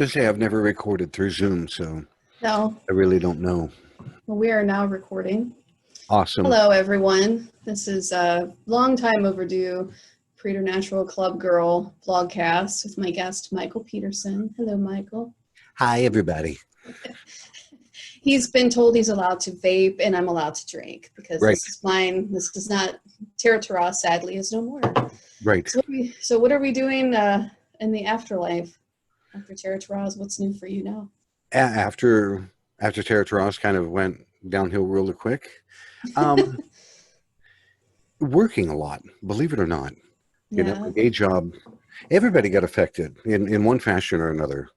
Because say I've never recorded through Zoom, so No. I really don't know. Well, we are now recording. Awesome. Hello, everyone. This is a long time overdue Preternatural Club Girl vlogcast with my guest, Michael Peterson. Hello, Michael. Hi, everybody. He's been told he's allowed to vape and I'm allowed to drink because Right. This is mine. This does not, Tara sadly is no more. Right. So what are we doing in the afterlife? After Tara, what's new for you now? After Tara kind of went downhill real quick, working a lot, believe it or not. You know, my day job, everybody got affected in one fashion or another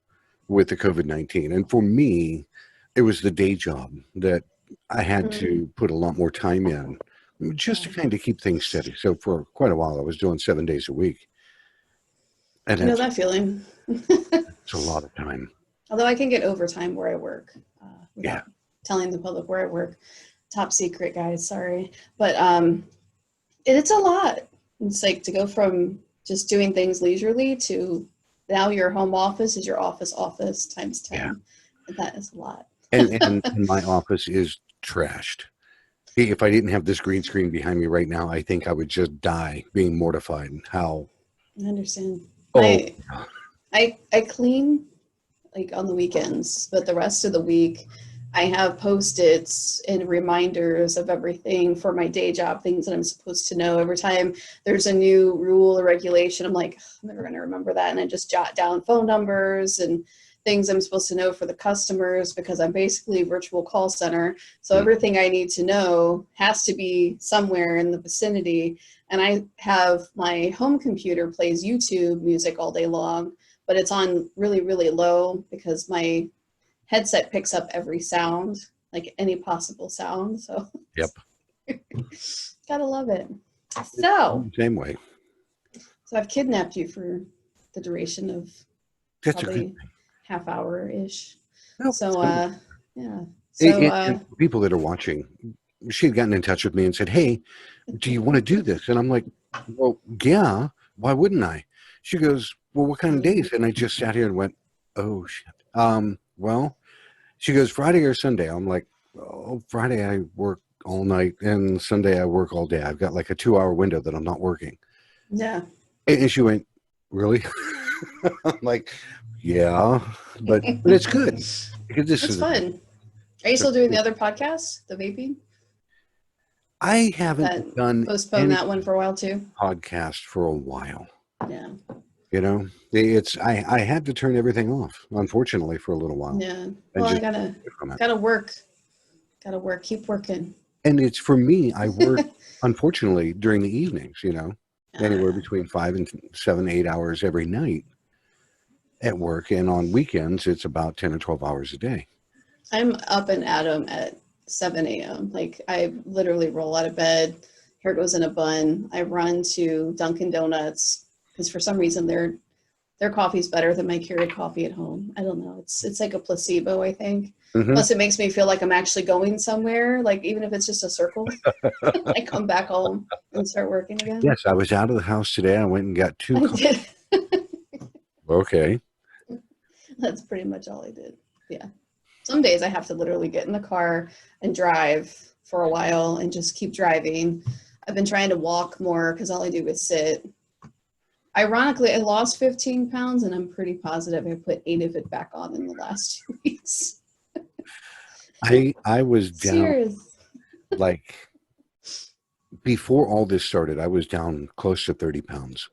with the COVID-19. And for me, it was the day job that I had to put a lot more time in just to kind of keep things steady. So for quite a while, I was doing 7 days a week. And I know that feeling. It's a lot of time. Although I can get overtime where I work without telling the public where I work. Top secret, guys, sorry. But it's a lot. It's like to go from just doing things leisurely to now your home office is your office times 10. Yeah. And that is a lot. and my office is trashed. If I didn't have this green screen behind me right now, I think I would just die being mortified. How? I understand. Oh. I clean like on the weekends, but the rest of the week I have Post-its and reminders of everything for my day job, things that I'm supposed to know. Every time there's a new rule or regulation, I'm like, I'm never going to remember that. And I just jot down phone numbers and things I'm supposed to know for the customers because I'm basically a virtual call center. So everything I need to know has to be somewhere in the vicinity. And I have my home computer plays YouTube music all day long, but it's on really, really low because my headset picks up every sound, like any possible sound. So yep, gotta love it. So same way. So I've kidnapped you for the duration of probably half hour ish. Nope, so yeah. So people that are watching, she had gotten in touch with me and said, "Hey, do you want to do this?" And I'm like, "Well, yeah. Why wouldn't I?" She goes, "Well, what kind of days?" And I just sat here and went, "Oh shit." Well, she goes, "Friday or Sunday?" I'm like, "Oh, Friday I work all night and Sunday I work all day. I've got like a 2-hour window that I'm not working." Yeah. And she went, "Really?" I'm like, "Yeah, but it's good because this is fun." Are you still doing the other podcast, the vaping? I haven't done postponed that one for a while too. Podcast for a while. Yeah. You know, I had to turn everything off, unfortunately, for a little while. Yeah. Well, I gotta work. Gotta work. Keep working. And it's for me, I work unfortunately during the evenings, you know, anywhere between 5 and 7, 8 hours every night at work. And on weekends, it's about 10 or 12 hours a day. I'm up and at 'em at 7 a.m. Like I literally roll out of bed, hair goes in a bun. I run to Dunkin' Donuts because for some reason their coffee's better than my Keurig coffee at home. I don't know. It's like a placebo, I think. Plus it makes me feel like I'm actually going somewhere, like even if it's just a circle. I come back home and start working again. Yes, I was out of the house today. I went and got 2 coffees. Okay. That's pretty much all I did. Yeah. Some days I have to literally get in the car and drive for a while and just keep driving. I've been trying to walk more because all I do is sit. Ironically, I lost 15 pounds and I'm pretty positive I put 8 of it back on in the last 2 weeks. I was down. Serious. Like before all this started, I was down close to 30 pounds.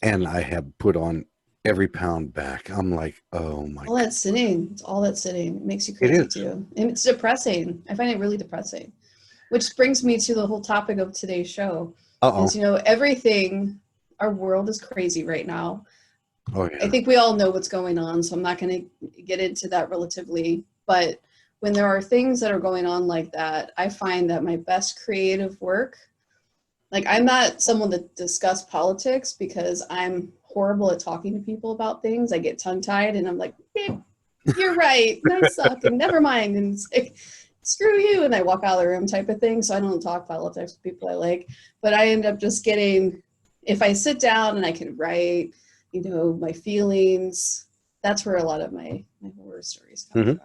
And I have put on every pound back. I'm like, oh my God. All that sitting. It's all that sitting. It makes you crazy too. And it's depressing. I find it really depressing. Which brings me to the whole topic of today's show. Is, you know, everything, our world is crazy right now. Oh, yeah. I think we all know what's going on, so I'm not going to get into that relatively. But when there are things that are going on like that, I find that my best creative work, like I'm not someone to discuss politics because I'm horrible at talking to people about things. I get tongue-tied and I'm like, beep, you're right, I suck, and never mind, and it's like, screw you, and I walk out of the room type of thing. So I don't talk politics with people I like, but I end up just getting, if I sit down and I can write, you know, my feelings, that's where a lot of my horror stories come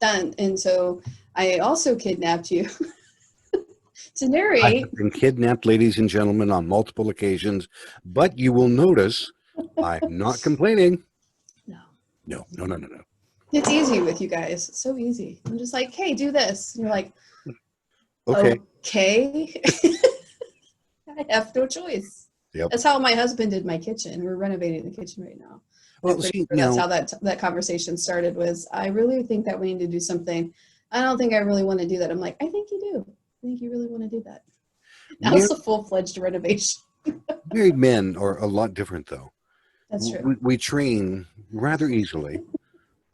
from. And so I also kidnapped you to I narrate. have been kidnapped, ladies and gentlemen, on multiple occasions, but you will notice I'm not complaining. No. No, no, no, no, no. It's easy with you guys. It's so easy. I'm just like, hey, do this. And you're like, Okay. I have no choice. Yep. That's how my husband did my kitchen. We're renovating the kitchen right now. Well, I'm pretty see, sure now, that's how that conversation started was, I really think that we need to do something. I don't think I really want to do that. I'm like, I think you do. I think you really want to do that. Now it's a full-fledged renovation. married men are a lot different, though. That's true. We train rather easily,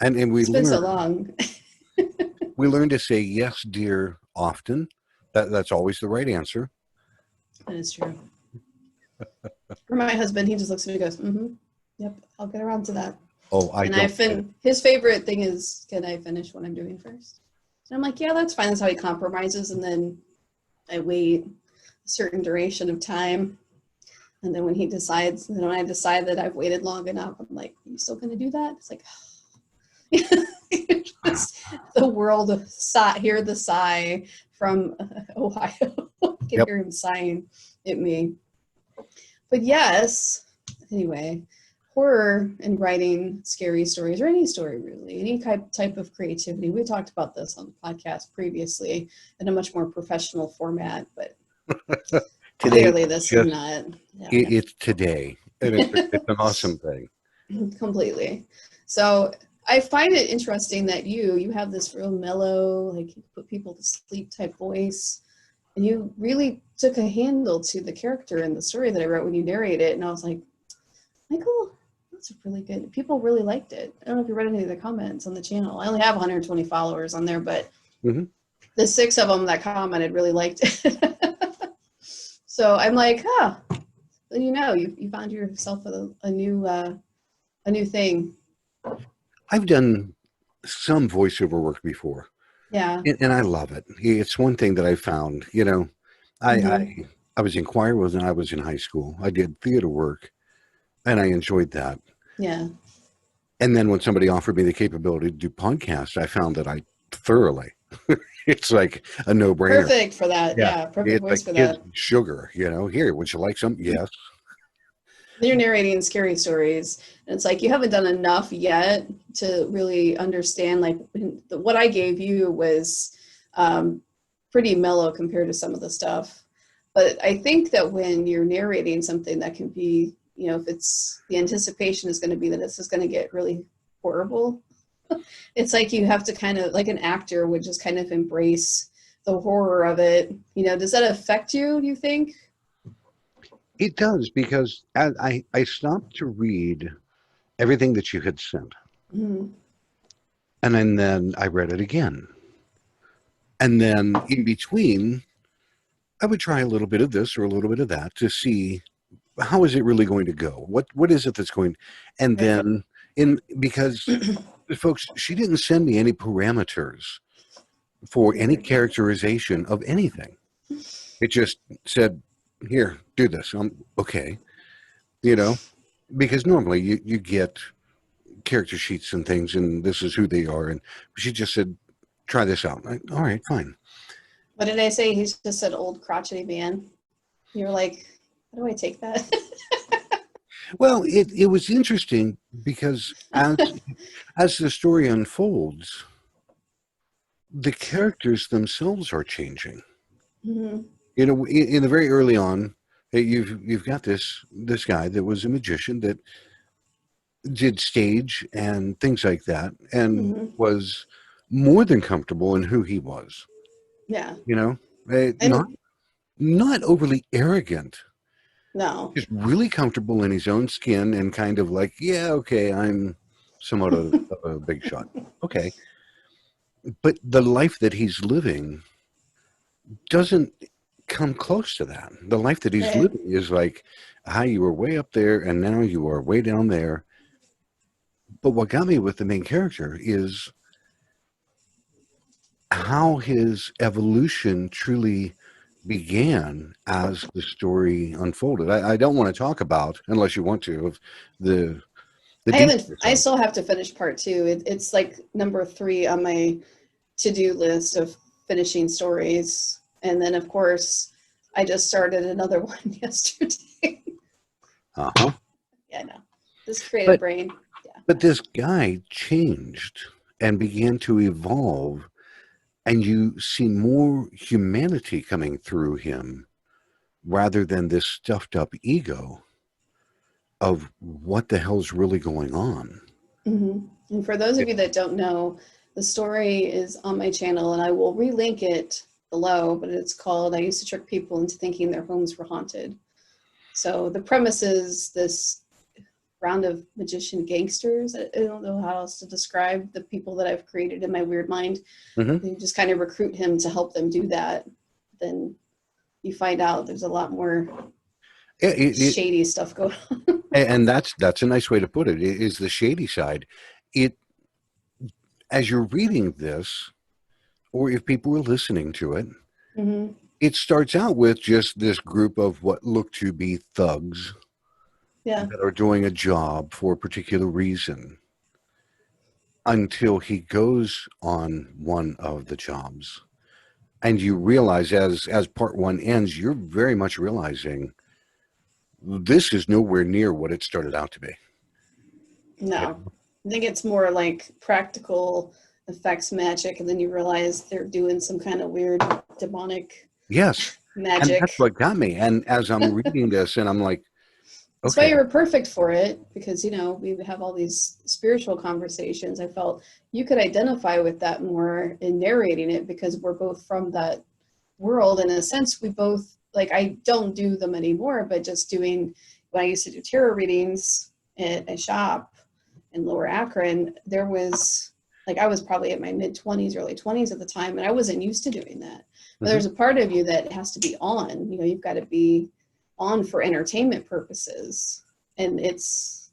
and we It's been learn. so long. We learn to say yes, dear, often. That's always the right answer. That is true. For my husband, he just looks at me and goes, yep, I'll get around to that. Oh, his favorite thing is, can I finish what I'm doing first? And I'm like, yeah, that's fine. That's how he compromises. And then I wait a certain duration of time. And then when he decides, and when I decide that I've waited long enough, I'm like, are you still going to do that? It's like, just the world hear the sigh from Ohio. I can hear him sighing at me. But yes, anyway, horror and writing scary stories, or any story really, any type of creativity. We talked about this on the podcast previously in a much more professional format, but clearly this is not. Yeah. It's today, and it's an awesome thing. Completely. So I find it interesting that you have this real mellow, like you put people to sleep type voice, and you really took a handle to the character and the story that I wrote when you narrate it. And I was like, Michael, that's really good. People really liked it. I don't know if you read any of the comments on the channel. I only have 120 followers on there, but the 6 of them that commented really liked it. So I'm like, you found yourself a new thing. I've done some voiceover work before. Yeah. And I love it. It's one thing that I found, I was in choir when I was in high school. I did theater work, and I enjoyed that. Yeah. And then when somebody offered me the capability to do podcasts, I found that I thoroughly, it's like a no-brainer. Perfect for that. Yeah. Perfect voice like for that. Sugar, here, would you like some? Yes. You're narrating scary stories, and it's like you haven't done enough yet to really understand. Like what I gave you was pretty mellow compared to some of the stuff, but I think that when you're narrating something that can be, if it's the anticipation is going to be that this is going to get really horrible, it's like you have to kind of, like an actor would just kind of embrace the horror of it. Does that affect you, do you think? It does, because I stopped to read everything that you had sent. And then I read it again. And then in between, I would try a little bit of this or a little bit of that to see how is it really going to go? What is it that's going? And then because folks, she didn't send me any parameters for any characterization of anything. It just said, here, do this. Okay. Because normally you get character sheets and things, and this is who they are. And she just said, try this out. All right, fine. What did I say? He's just an old crotchety man. You're like, how do I take that? Well, it was interesting because as the story unfolds, the characters themselves are changing. In the very early on, you've got this guy that was a magician that did stage and things like that, and was more than comfortable in who he was. Yeah. Not overly arrogant. No. Just really comfortable in his own skin and kind of like, yeah, okay, I'm somewhat of a big shot. Okay. But the life that he's living doesn't come close to that. The life that he's living is like, hi, you were way up there and now you are way down there. But what got me with the main character is how his evolution truly began as the story unfolded. I don't want to talk about, unless you want to, of the The I haven't, details I of still have to finish part 2. It's like number 3 on my to-do list of finishing stories. And then of course, I just started another one yesterday. uh-huh. Yeah, no, this creative But brain. Yeah. but this guy changed and began to evolve, and you see more humanity coming through him rather than this stuffed up ego of what the hell's really going on. And for those of It- you that don't know, the story is on my channel and I will relink it below, but it's called I Used to Trick People into Thinking Their Homes Were Haunted. So the premise is this round of magician gangsters. I don't know how else to describe the people that I've created in my weird mind. Mhm. You just kind of recruit him to help them do that. Then you find out there's a lot more shady stuff going on. And that's a nice way to put it. It is the shady side. It as you're reading this, or if people are listening to it, Mm-hmm. it starts out with just this group of what look to be thugs Yeah. that are doing a job for a particular reason until he goes on one of the jobs. And you realize as part 1 ends, you're very much realizing this is nowhere near what it started out to be. No, I think it's more like practical effects magic, and then you realize they're doing some kind of weird demonic Yes. And that's magic. what got me. And as I'm reading this and I'm like, That's why okay, you were perfect for it, because we have all these spiritual conversations. I felt you could identify with that more in narrating it because we're both from that world. In a sense, we both, like, I don't do them anymore, but just doing when I used to do tarot readings at a shop in Lower Akron, there was, like, I was probably at my mid-20s, early 20s at the time, and I wasn't used to doing that. But there's a part of you that has to be on. You've got to be on for entertainment purposes. And it's,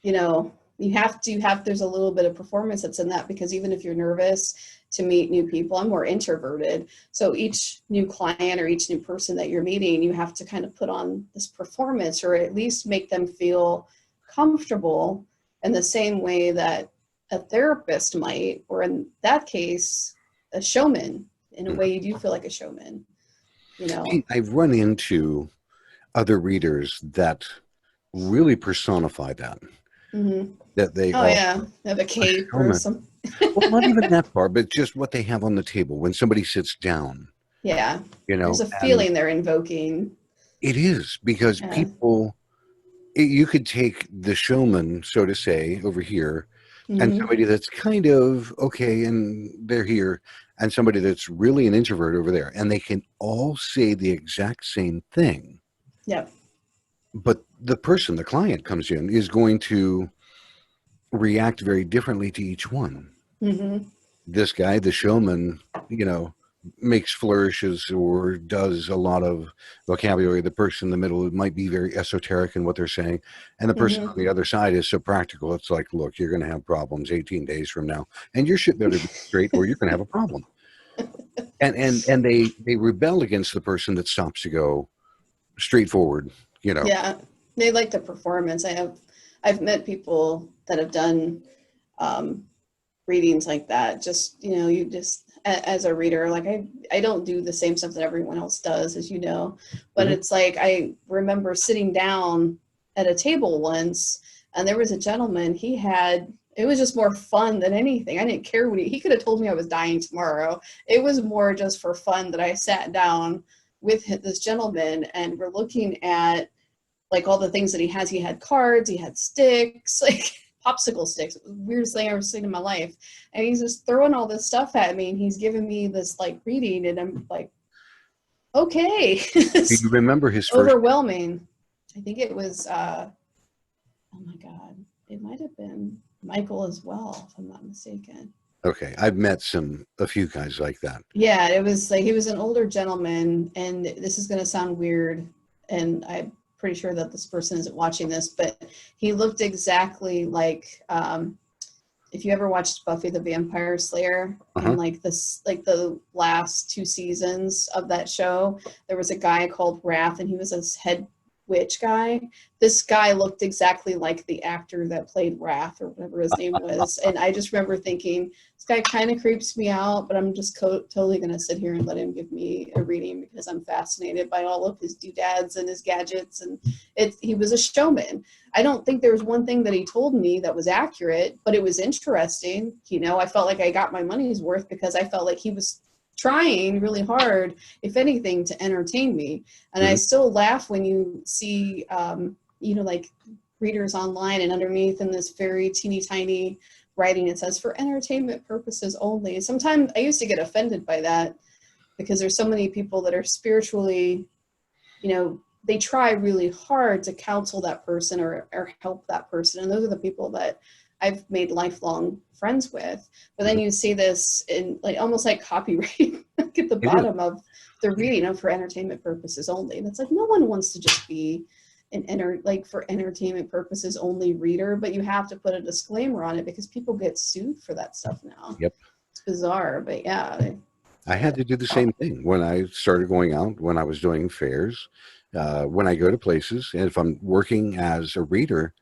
there's a little bit of performance that's in that, because even if you're nervous to meet new people, I'm more introverted. So each new client or each new person that you're meeting, you have to kind of put on this performance, or at least make them feel comfortable in the same way that a therapist might, or in that case, a showman. In a way, you do feel like a showman, I've run into other readers that really personify that. Mm-hmm. That they Oh are yeah, have a a cape or showman. some. Well, not even that far, but just what they have on the table when somebody sits down, Yeah, there's a and feeling they're invoking. it is because Yeah. people, you could take the showman, so to say, over here, and Mm-hmm. somebody that's kind of okay, and they're here, and somebody that's really an introvert over there, and they can all say the exact same thing. Yep. But the person, the client comes in, is going to react very differently to each one. Mm-hmm. This guy, the showman, makes flourishes or does a lot of vocabulary. The person in the middle might be very esoteric in what they're saying. And the person on Mm-hmm. the other side is so practical. It's like, look, you're going to have problems 18 days from now, and your shit better be straight or you're going to have a problem. And they rebel against the person that stops to go straightforward, Yeah, they like the performance. I've met people that have done um, readings like that. Just you just as a reader, like I don't do the same stuff that everyone else does, as you know. But Mhm. it's like I remember sitting down at a table once, and there was a gentleman. It was just more fun than anything. I didn't care what he could have told me I was dying tomorrow. It was more just for fun that I sat down with this gentleman, and we're looking at like all the things that he has. He had cards, he had sticks, like popsicle sticks. It was the weirdest thing I've ever seen in my life. And he's just throwing all this stuff at me, and he's giving me this like reading, and I'm like, okay. Do you It's remember his first? overwhelming. I think it was oh my God. It might have been Michael as well, if I'm not mistaken. Okay, I've met a few guys like that. Yeah, it was like he was an older gentleman, and this is going to sound weird, and I'm pretty sure that this person isn't watching this, but he looked exactly like if you ever watched Buffy the Vampire Slayer, Uh-huh. and like the last 2 seasons of that show, there was a guy called Wrath, and he was this head witch guy. This guy looked exactly like the actor that played Wrath or whatever his name was. And I just remember thinking, this guy kind of creeps me out, but I'm just totally going to sit here and let him give me a reading because I'm fascinated by all of his doodads and his gadgets. And he was a showman. I don't think there was one thing that he told me that was accurate, but it was interesting. You know, I felt like I got my money's worth because I felt like he was trying really hard, if anything, to entertain me. And I still laugh when you see, you know, like readers online, and underneath in this very teeny tiny writing, it says for entertainment purposes only. And sometimes I used to get offended by that because there's so many people that are spiritually, you know, they try really hard to counsel that person or help that person. And those are the people that I've made lifelong friends with. But then you see this in like almost like copyright at the bottom of the reading for entertainment purposes only. And it's like, no one wants to just be like for entertainment purposes only reader, but you have to put a disclaimer on it because people get sued for that stuff now. Yep. It's bizarre, but yeah. I had to do the same thing when I started going out, when I was doing fairs, when I go to places, and if I'm working as a reader,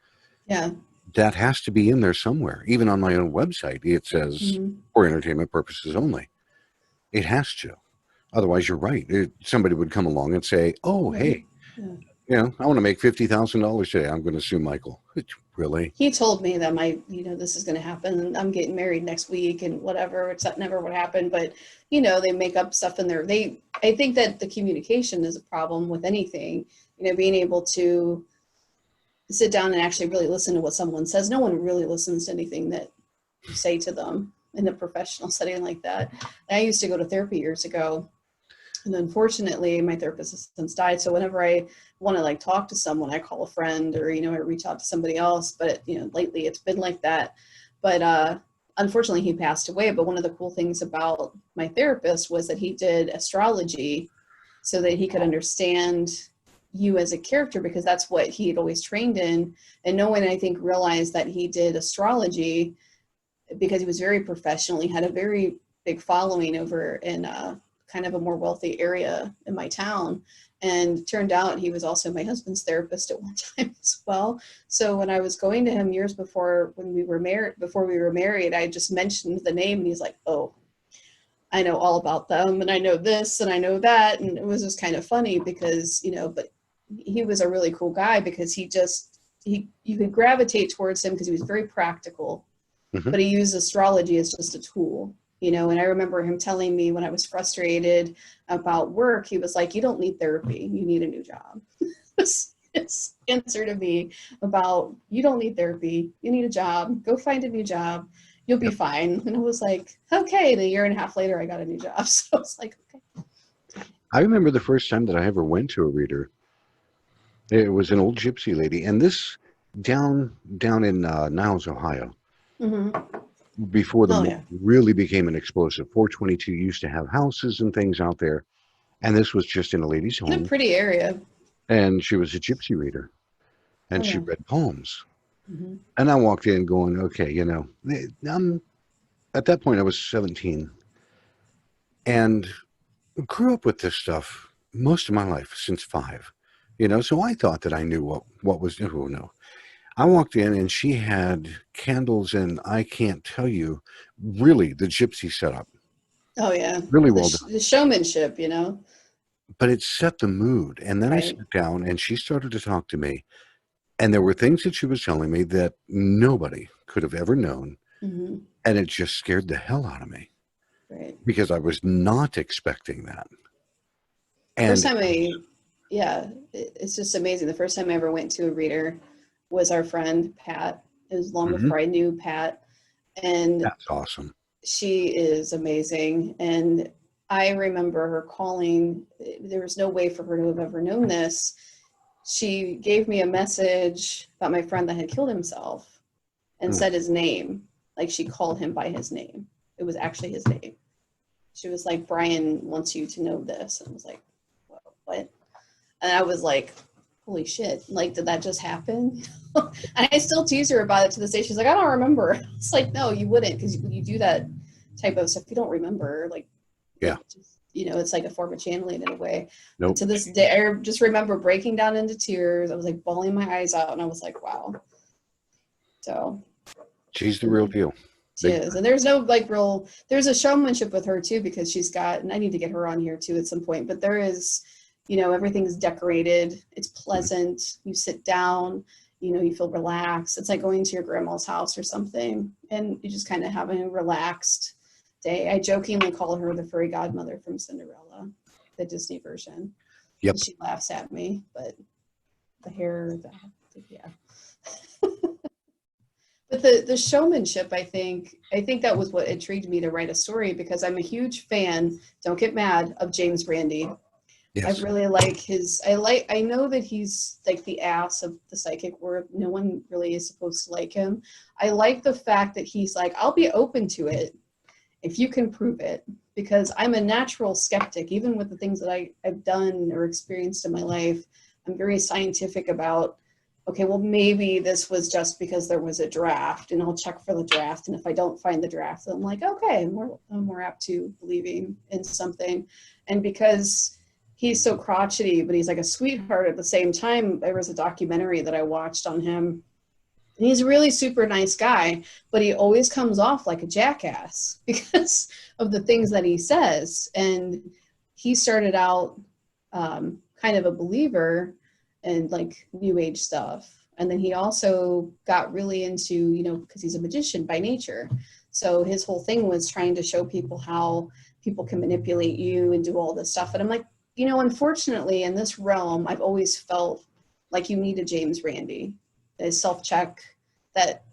that has to be in there somewhere. Even on my own website, it says for entertainment purposes only. It has to. Otherwise, you're right. Somebody would come along and say, oh, hey, you know, I want to make $50,000 today. I'm going to sue Michael. Really? He told me that you know, this is going to happen. I'm getting married next week and whatever, except never would happen. But, you know, they make up stuff in there. I think that the communication is a problem with anything, you know, being able to sit down and actually really listen to what someone says. No one really listens to anything that you say to them in a professional setting like that. And I used to go to therapy years ago. And unfortunately, my therapist has since died. So whenever I want to like talk to someone, I call a friend or, you know, I reach out to somebody else. But, you know, lately it's been like that. But unfortunately, he passed away. But one of the cool things about my therapist was that he did astrology so that he could understand you as a character, because that's what he had always trained in. And no one, I think, realized that he did astrology because he was very professional. He had a very big following over in kind of a more wealthy area in my town. And turned out he was also my husband's therapist at one time as well. So when I was going to him years before we were married, I just mentioned the name and he's like, oh, I know all about them. And I know this and I know that. And it was just kind of funny because, you know, but he was a really cool guy because you could gravitate towards him because he was very practical, but he used astrology as just a tool. You know, and I remember him telling me when I was frustrated about work, he was like, you don't need therapy. You need a new job. His answer to me about, you don't need therapy. You need a job. Go find a new job. You'll be fine. And I was like, okay. And a year and a half later, I got a new job. So I was like, okay. I remember the first time that I ever went to a reader. It was an old gypsy lady. And this down in Niles, Ohio. Before the really became an explosive. 422 used to have houses and things out there, and this was just in a lady's home. In a pretty area. And she was a gypsy reader, and she read poems. And I walked in going, okay, you know, at that point I was 17, and grew up with this stuff most of my life since 5, you know, so I thought that I knew what was, oh no. I walked in and she had candles, and I can't tell you, really, the gypsy setup. Oh, yeah. Really well done. The showmanship, you know. But it set the mood. And then I sat down and she started to talk to me. And there were things that she was telling me that nobody could have ever known. And it just scared the hell out of me. Right. Because I was not expecting that. And first time it's just amazing. The first time I ever went to a reader was our friend Pat. It was long before I knew Pat, and that's awesome. She is amazing. And I remember her calling. There was no way for her to have ever known this. She gave me a message about my friend that had killed himself and said his name. Like, she called him by his name. It was actually his name. She was like, Brian wants you to know this. And I was like, what? And I was like, holy shit, like, did that just happen? And I still tease her about it to this day. She's like, I don't remember. It's like, no, you wouldn't, because you do that type of stuff. You don't remember, like, you know, it's like a form of channeling in a way. Nope. To this day, I just remember breaking down into tears. I was like bawling my eyes out, and I was like, wow. So She's the real deal. she is. And there's no like real, there's a showmanship with her too, because she's got, and I need to get her on here too at some point, but there is, you know, everything's decorated. It's pleasant. You sit down, you know, you feel relaxed. It's like going to your grandma's house or something, and you just kind of have a relaxed day. I jokingly call her the fairy godmother from Cinderella, the Disney version. Yep. She laughs at me, but the hair, yeah. But the showmanship, I think that was what intrigued me to write a story, because I'm a huge fan, don't get mad, of James Randi. Yes. I really like I know that he's like the ass of the psychic world. No one really is supposed to like him. I like the fact that he's like, I'll be open to it if you can prove it, because I'm a natural skeptic. Even with the things that I've done or experienced in my life, I'm very scientific about, okay, well, maybe this was just because there was a draft, and I'll check for the draft. And if I don't find the draft, then I'm like, okay, I'm more apt to believing in something. And because he's so crotchety, but he's like a sweetheart at the same time, there was a documentary that I watched on him. And he's a really super nice guy, but he always comes off like a jackass because of the things that he says. And he started out kind of a believer and like new age stuff. And then he also got really into, you know, because he's a magician by nature. So his whole thing was trying to show people how people can manipulate you and do all this stuff. And I'm like, you know, unfortunately in this realm, I've always felt like you need a James Randi, a self-check, that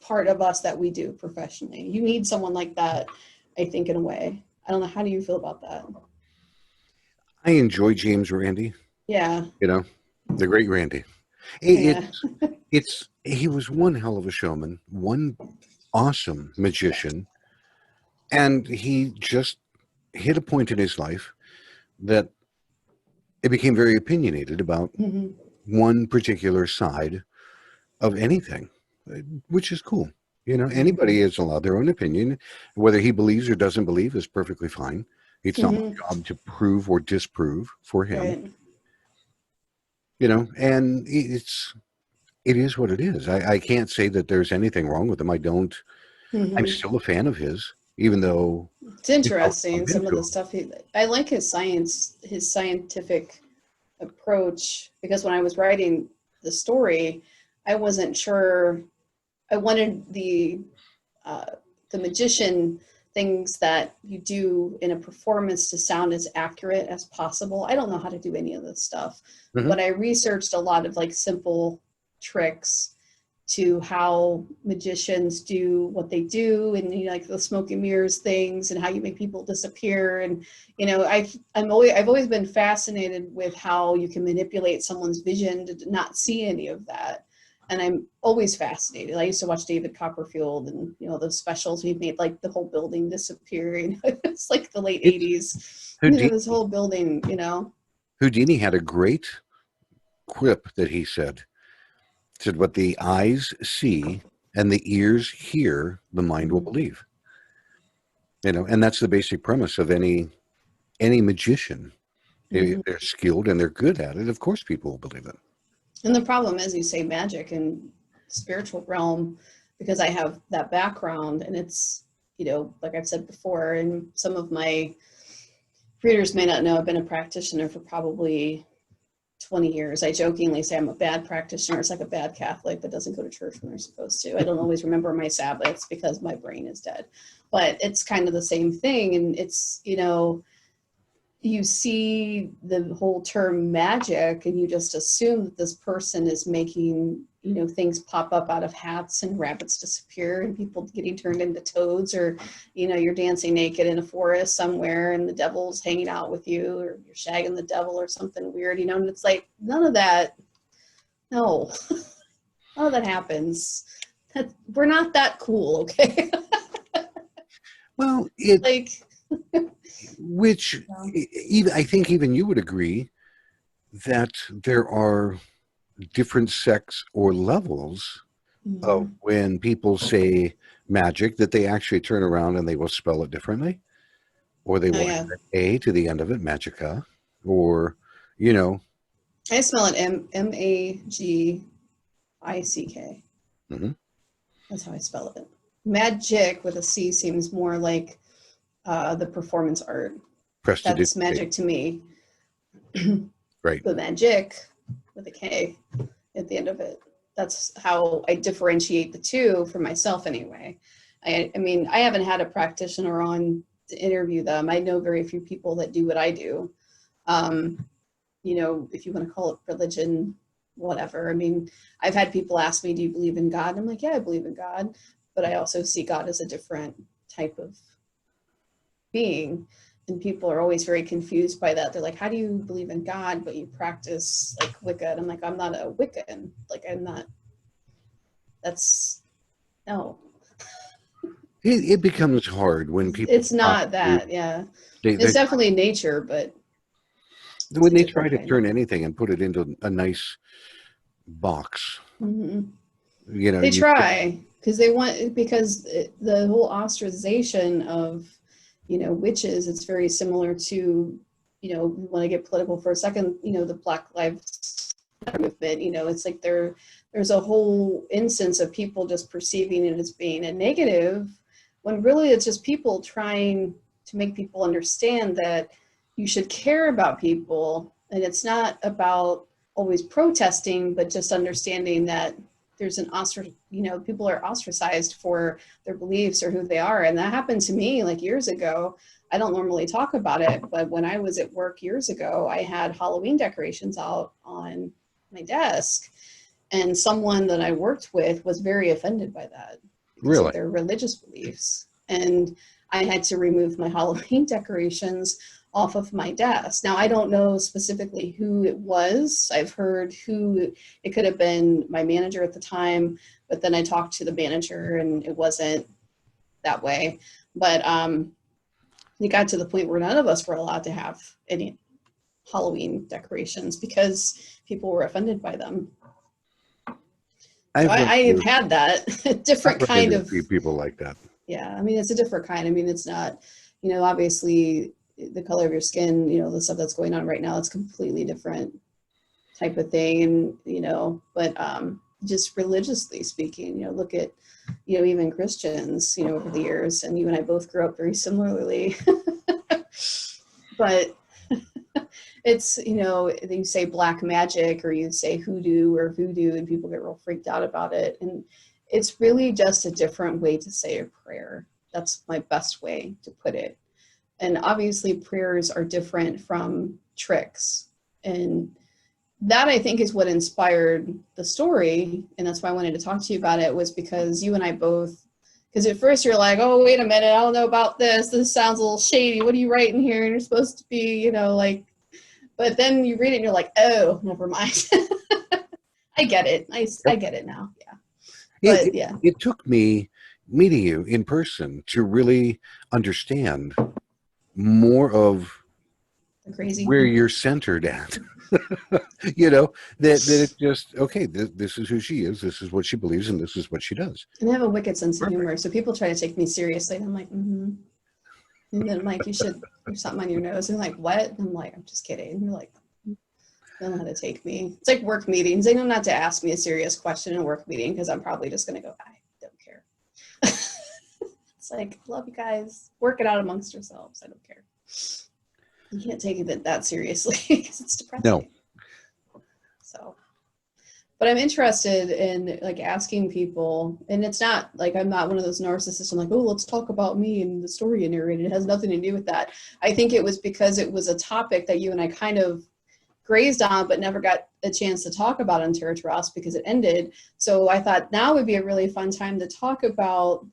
part of us that we do professionally. You need someone like that, I think, in a way. I don't know. How do you feel about that? I enjoy James Randi. Yeah. You know, the great Randy. Yeah. He was one hell of a showman, one awesome magician, and he just hit a point in his life that it became very opinionated about one particular side of anything, which is cool. You know, anybody is allowed their own opinion. Whether he believes or doesn't believe is perfectly fine. It's not my job to prove or disprove for him. Right. You know, and it is what it is. I can't say that there's anything wrong with him. I don't. I'm still a fan of his, even though it's interesting, some of the him. stuff I like his scientific approach, because when I was writing the story, I wasn't sure. I wanted the magician things that you do in a performance to sound as accurate as possible. I don't know how to do any of this stuff, but I researched a lot of like simple tricks to how magicians do what they do, and you know, like the smoke and mirrors things, and how you make people disappear. And you know, I've always been fascinated with how you can manipulate someone's vision to not see any of that. And I'm always fascinated. I used to watch David Copperfield, and you know, those specials he made, like the whole building disappear. You know, it's like the late '80s. You know, this whole building. You know, Houdini had a great quip that he said, what the eyes see and the ears hear, the mind will believe. You know, and that's the basic premise of any magician. If they're skilled and they're good at it, of course people will believe it. And the problem is, you say magic and spiritual realm, because I have that background, and it's, you know, like I've said before, and some of my readers may not know, I've been a practitioner for probably 20 years. I jokingly say I'm a bad practitioner. It's like a bad Catholic that doesn't go to church when they're supposed to. I don't always remember my Sabbaths because my brain is dead. But it's kind of the same thing. And it's, you know, you see the whole term magic and you just assume that this person is making, you know, things pop up out of hats and rabbits disappear and people getting turned into toads, or, you know, you're dancing naked in a forest somewhere and the devil's hanging out with you, or you're shagging the devil or something weird, you know, and it's like, none of that, no, none of that happens. We're not that cool, okay? Well, like, which even I think even you would agree that there are different sects or levels of when people say magic, that they actually turn around and they will spell it differently. or they Oh will yeah. add an A to the end of it, Magica, or, you know. I spell it Magick. Mhm. That's how I spell it. Magic with a C seems more like the performance art. That's Prestidigitate. magic to me. Right. But magic with a K at the end of it. That's how I differentiate the two for myself anyway. I mean, I haven't had a practitioner on to interview them. I know very few people that do what I do. You know, if you want to call it religion, whatever. I mean, I've had people ask me, do you believe in God? I'm like, yeah, I believe in God. But I also see God as a different type of being. And people are always very confused by that. They're like, how do you believe in God, but you practice like Wicca? And I'm like, I'm not a Wiccan. Like, I'm not, that's, no. It becomes hard when people It's talk not to, that, yeah. they It's definitely nature, but it's when a they try different to kind. turn anything and put it into a nice box, Mm-hmm. you know, They you try because they want, because the whole ostracization of, you know, witches, it's very similar to, you know, we want to get political for a second, you know, the Black Lives Matter movement, you know, it's like there's a whole instance of people just perceiving it as being a negative when really it's just people trying to make people understand that you should care about people, and it's not about always protesting, but just understanding that there's an you know, people are ostracized for their beliefs or who they are. And that happened to me like years ago. I don't normally talk about it, but when I was at work years ago, I had Halloween decorations out on my desk, and someone that I worked with was very offended by that because of really. their religious beliefs. And I had to remove my Halloween decorations off of my desk. Now, I don't know specifically who it was. I've heard who it could have been, my manager at the time, but then I talked to the manager and it wasn't that way. But it got to the point where none of us were allowed to have any Halloween decorations because people were offended by them. So I've run I have into, had that I've different run kind into a of, few people like that. yeah, I mean, it's a different kind. I mean, it's not, you know, obviously the color of your skin, you know, the stuff that's going on right now, it's completely different type of thing. And, you know, but just religiously speaking, you know, look at, you know, even Christians, you know, over the years, and you and I both grew up very similarly. But it's, you know, you say black magic or you say hoodoo or voodoo and people get real freaked out about it. And it's really just a different way to say a prayer. That's my best way to put it. And obviously prayers are different from tricks. And that I think is what inspired the story. And that's why I wanted to talk to you about it, was because you and I both, because at first you're like, oh, wait a minute, I don't know about this. This sounds a little shady. What are you writing here? And you're supposed to be, you know, like, but then you read it and you're like, oh, never mind. I get it. I get it now. Yeah. It, But it, yeah, it took me meeting you in person to really understand more of crazy. where you're centered at. You know, that it's just, okay, this is who she is, this is what she believes, and this is what she does. And I have a wicked sense of Perfect. humor. So people try to take me seriously. And I'm like, mm-hmm. And then I'm like, you should, there's something on your nose. And they're like, what? And I'm like, I'm just kidding. And they're like, they don't know how to take me. It's like work meetings. They know not to ask me a serious question in a work meeting because I'm probably just going to go, I don't care. It's like, love you guys. Work it out amongst yourselves. I don't care. You can't take it that seriously because it's No. depressing. So, but I'm interested in like asking people, and it's not like I'm not one of those narcissists. I'm like, oh, let's talk about me and the story you narrated. It has nothing to do with that. I think it was because it was a topic that you and I kind of grazed on, but never got a chance to talk about on Terra Ross because it ended. So I thought now would be a really fun time to talk about,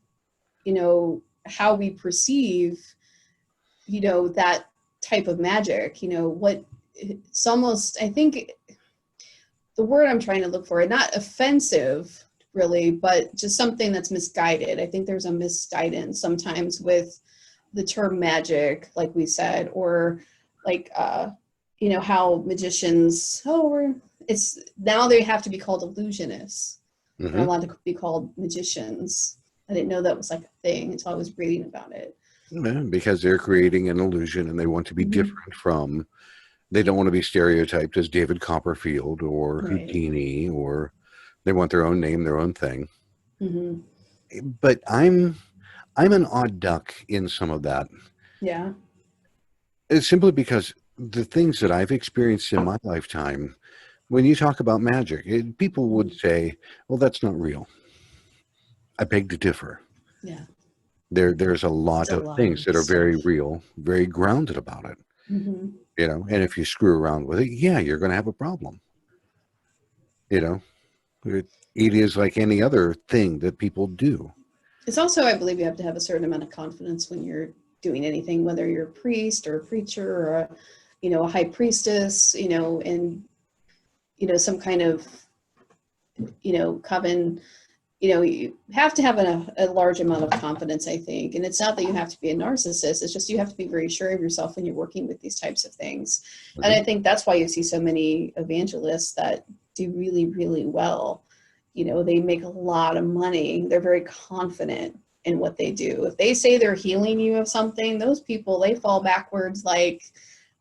you know, how we perceive, you know, that type of magic, you know, what it's almost, I think the word I'm trying to look for, not offensive really, but just something that's misguided. I think there's a misguidance sometimes with the term magic, like we said, or like, you know, how magicians, it's now they have to be called illusionists. They're Hmm. allowed to be called magicians. I didn't know that was like a thing until I was reading about it. Because they're creating an illusion and they want to be Mhm. different from, they don't want to be stereotyped as David Copperfield or Right. Houdini, or they want their own name, their own thing. Hmm. But I'm an odd duck in some of that. Yeah. It's simply because the things that I've experienced in my lifetime, when you talk about magic, people would Mhm. say, well, that's not real. I beg to differ. Yeah. There's a It's lot a of lot things of that are very stuff. real, very grounded about it, Hmm. and if you screw around with it, yeah, you're going to have a problem. You know, it is like any other thing that people do. It's also, I believe, you have to have a certain amount of confidence when you're doing anything, whether you're a priest or a preacher or a, a high priestess, and some kind of coven. You have to have a large amount of confidence, I think. And it's not that you have to be a narcissist, it's just you have to be very sure of yourself when you're working with these types of things. And Mhm. I think that's why you see so many evangelists that do really, really well. They make a lot of money, they're very confident in what they do. If they say they're healing you of something, those people, they fall backwards like,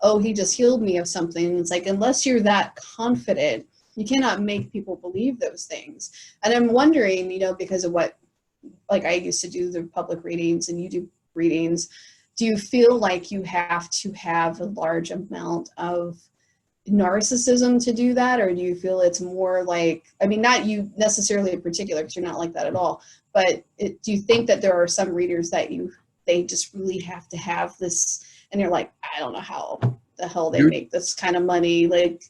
oh, he just healed me of something. It's like, unless you're that confident, you cannot make people believe those things. And I'm wondering, because of what, like, I used to do the public readings and you do readings, do you feel like you have to have a large amount of narcissism to do that? Or do you feel it's more like, I mean, not you necessarily in particular, because you're not like that at all, but do you think that there are some readers that they just really have to have this, and you're like, I don't know how the hell they You're make this kind of money, like,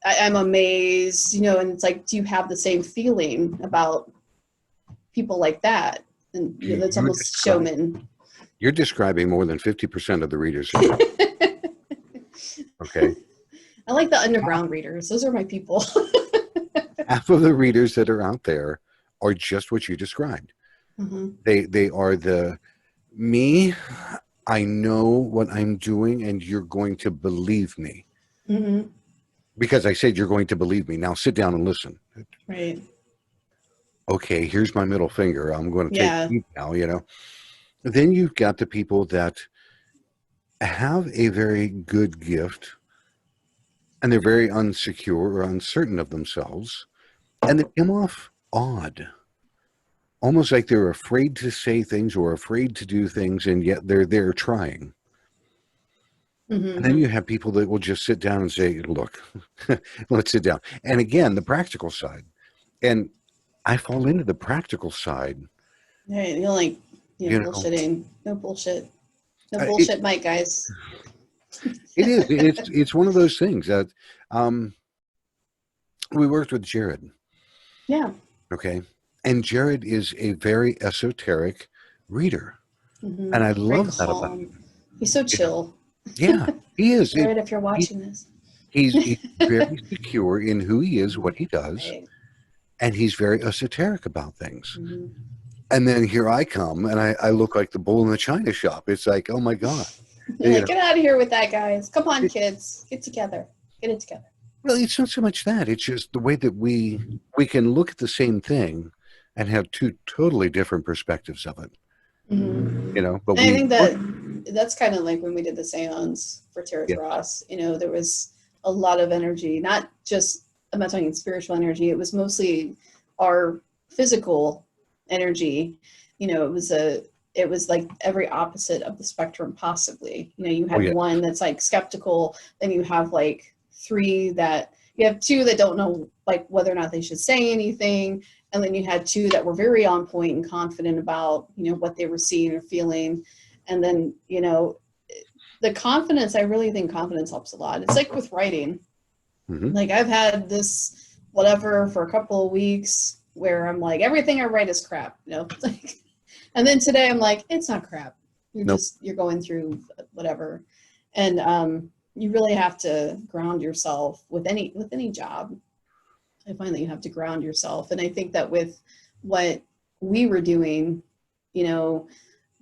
I'm amazed, and it's like, do you have the same feeling about people like that? And that's you're almost describing showman. you're describing more than 50% of the readers that are out. Okay, I like the half, underground readers. Those are my people. half of the readers that are out there are just what you described. Hmm. They are the me. I know what I'm doing, and you're going to believe me Hmm. because I said you're going to believe me. Now sit down and listen. Right. Okay, here's my middle finger. I'm going to take Yeah. you now. Then you've got the people that have a very good gift, and they're very unsecure or uncertain of themselves, and they come off odd, almost like they're afraid to say things or afraid to do things, and yet they're there trying. And Hmm. then you have people that will just sit down and say, look, let's sit down. And again, the practical side. And I fall into the practical side. Right. You're like, You know, bullshitting. No bullshit. No it, bullshit, Mike, guys. it is. It's one of those things that um, we worked with Jared. Yeah. Okay. And Jared is a very esoteric reader. Hmm. And I Very love that about calm. him. He's so You know, chill. yeah, he is. Jared, if you're He, watching this. he's very secure in who he is, what he does, Right. and he's very esoteric about things. Hmm. And then here I come, and I look like the bull in the china shop. It's like, oh my God, You're you like, know. get out of here with that, guys. Come on, It, kids. Get together. Get it together. well, it's not so much that; it's just the way that we can look at the same thing and have two totally different perspectives of it. Hmm. But And I we think work. that's kind of like when we did the seance for Terrace Yeah, Ross. There was a lot of energy, not just, I'm not talking spiritual energy, it was mostly our physical energy. It was like every opposite of the spectrum possibly. You oh had yeah, one that's like skeptical, then you have like you have two that don't know like whether or not they should say anything, and then you had two that were very on point and confident about what they were seeing or feeling. And then the confidence, I really think confidence helps a lot. It's like with writing, hmm like I've had this whatever for a couple of weeks where I'm like, everything I write is crap, like, and then today I'm like, it's not crap, nope. you're going through whatever. And you really have to ground yourself with any job. I find that you have to ground yourself. And I think that with what we were doing, you know,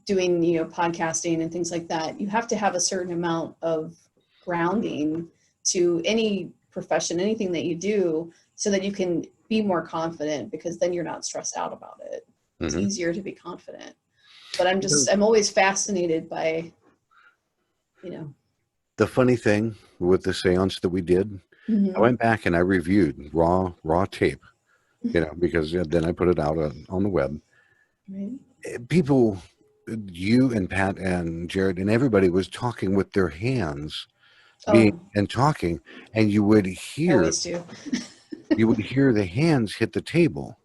podcasting and things like that, you have to have a certain amount of grounding to any profession, anything that you do, so that you can be more confident, because then you're not stressed out about it. It's hmm easier to be confident. But I'm always fascinated by, you know. The funny thing with the seance that we did, I went back and I reviewed raw tape, because then I put it out on the web. Right. People, you and Pat and Jared and everybody was talking with their hands, and talking, and you would I hear always do. the hands hit the table.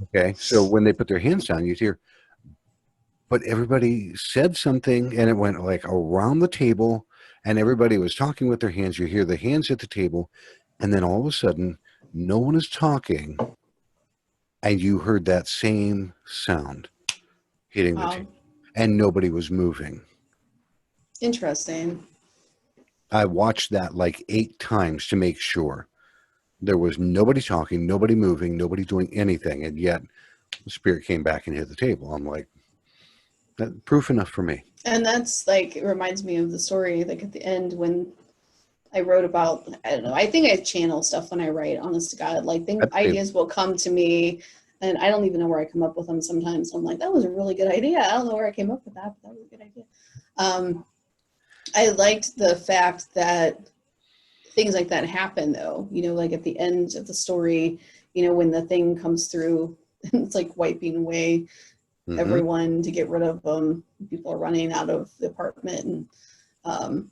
Okay, so when they put their hands down, you'd hear, but everybody said something, and it went like around the table, and everybody was talking with their hands. You hear the hands hit the table, and then all of a sudden, no one is talking, and you heard that same sound hitting the table, and nobody was moving. Interesting. I watched that like 8 times to make sure there was nobody talking, nobody moving, nobody doing anything, and yet the spirit came back and hit the table. I'm like, that proof enough for me. And that's like, it reminds me of the story, like at the end when I wrote about, I don't know, I think I channel stuff when I write, honest to God, like ideas will come to me and I don't even know where I come up with them sometimes. I'm like, that was a really good idea. I don't know where I came up with that, but that was a good idea. I liked the fact that things like that happen though, like at the end of the story, when the thing comes through, it's like wiping away everyone to get rid of them. People are running out of the apartment. And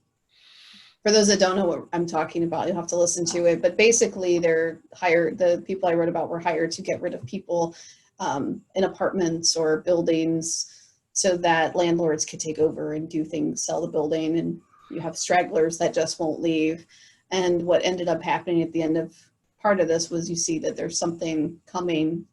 for those that don't know what I'm talking about, you'll have to listen to it. But basically the people I wrote about were hired to get rid of people in apartments or buildings so that landlords could take over and do things, sell the building. And you have stragglers that just won't leave. And what ended up happening at the end of part of this was you see that there's something coming.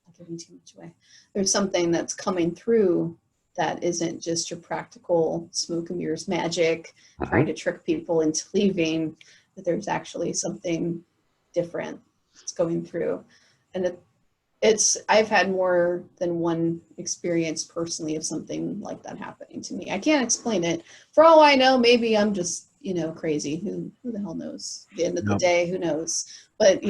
Not giving too much away. There's something that's coming through that isn't just your practical smoke and mirrors magic, trying to trick people into leaving, that there's actually something different that's going through. And I've had more than one experience personally of something like that happening to me. I can't explain it. For all I know, maybe I'm just, crazy. Who the hell knows? At the end of the day, who knows? But,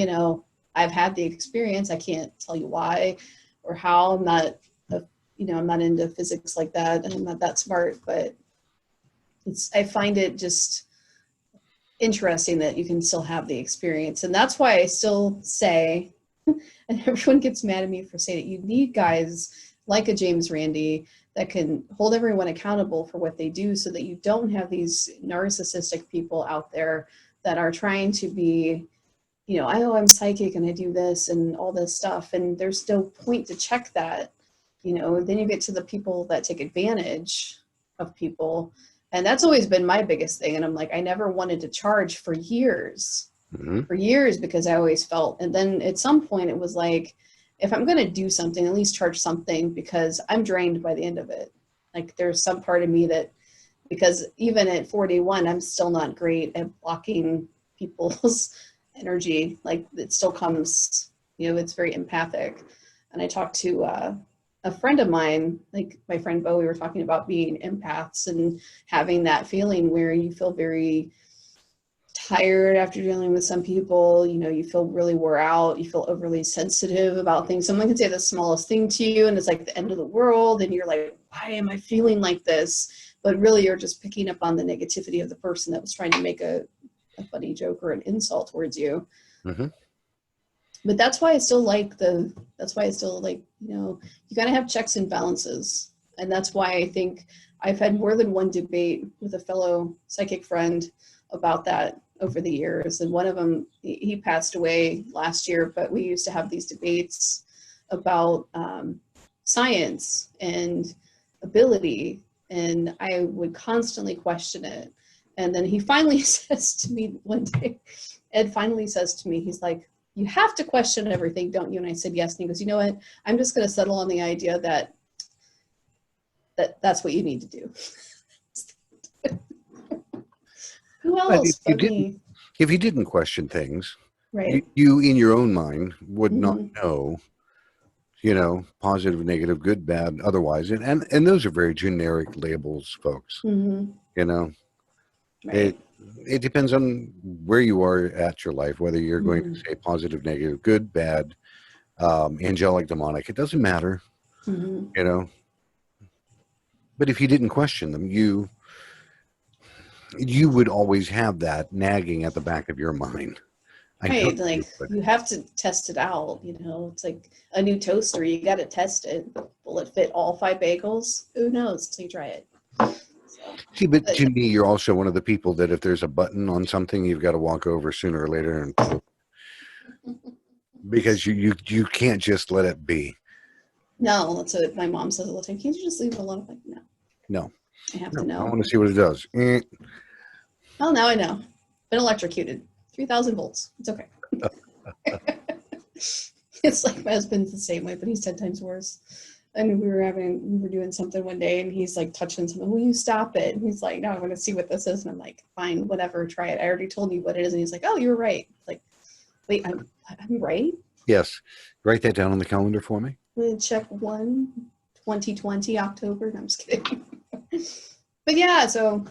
I've had the experience. I can't tell you why or how. I'm not into physics like that, and I'm not that smart, but I find it just interesting that you can still have the experience. And that's why I still say, and everyone gets mad at me for saying it, you need guys like a James Randi that can hold everyone accountable for what they do so that you don't have these narcissistic people out there that are trying to be, I'm psychic and I do this and all this stuff. And there's no point to check that, then you get to the people that take advantage of people. And that's always been my biggest thing. And I'm like, I never wanted to charge for years, because I always felt, and then at some point it was like, if I'm going to do something, at least charge something, because I'm drained by the end of it. Like there's some part of me that, because even at 41, I'm still not great at blocking people's energy. Like it still comes, it's very empathic. And I talked to a friend of mine, like my friend Bo, we were talking about being empaths and having that feeling where you feel very tired after dealing with some people, you feel really wore out, you feel overly sensitive about things. Someone can say the smallest thing to you and it's like the end of the world and you're like, why am I feeling like this? But really you're just picking up on the negativity of the person that was trying to make a funny joke or an insult towards you. But that's why I still like you gotta have checks and balances. And that's why I think I've had more than one debate with a fellow psychic friend about that over the years. And one of them, he passed away last year, but we used to have these debates about science and ability. And I would constantly question it. And then he finally says to me one day, Ed finally says to me, he's like, you have to question everything, don't you? And I said, yes. And he goes, you know what? I'm just going to settle on the idea that's what you need to do. Who else? If you didn't question things, right? You in your own mind would not know, positive, negative, good, bad, otherwise. And those are very generic labels, folks. Right. It depends on where you are at your life, whether you're going to say positive, negative, good, bad, angelic, demonic. It doesn't matter. But if you didn't question them, you would always have that nagging at the back of your mind. I know Right, you like would. you have to test it out, you know. It's like a new toaster, you got to test it. Will it fit all 5 bagels? Who knows till you try it. So, See, but but to me, you're also one of the people that if there's a button on something, you've got to walk over sooner or later and because you can't just let it be. no, that's what my mom says all the time. Can't you just leave it alone? I'm like, no, No, I have to no, I know. want to see what it does. Oh, now I know. Been electrocuted. 3,000 volts. It's okay. It's like my husband's the same way, but he's 10 times worse. And we were doing something one day and he's like touching something. Will you stop it? And he's like, no, I want to see what this is. And I'm like, fine, whatever, try it. I already told you what it is. And he's like, oh, you were right. Like, wait, I'm right? Yes, write that down on the calendar for me. I'm going to check 2020, October. No, I'm just kidding. But yeah, so,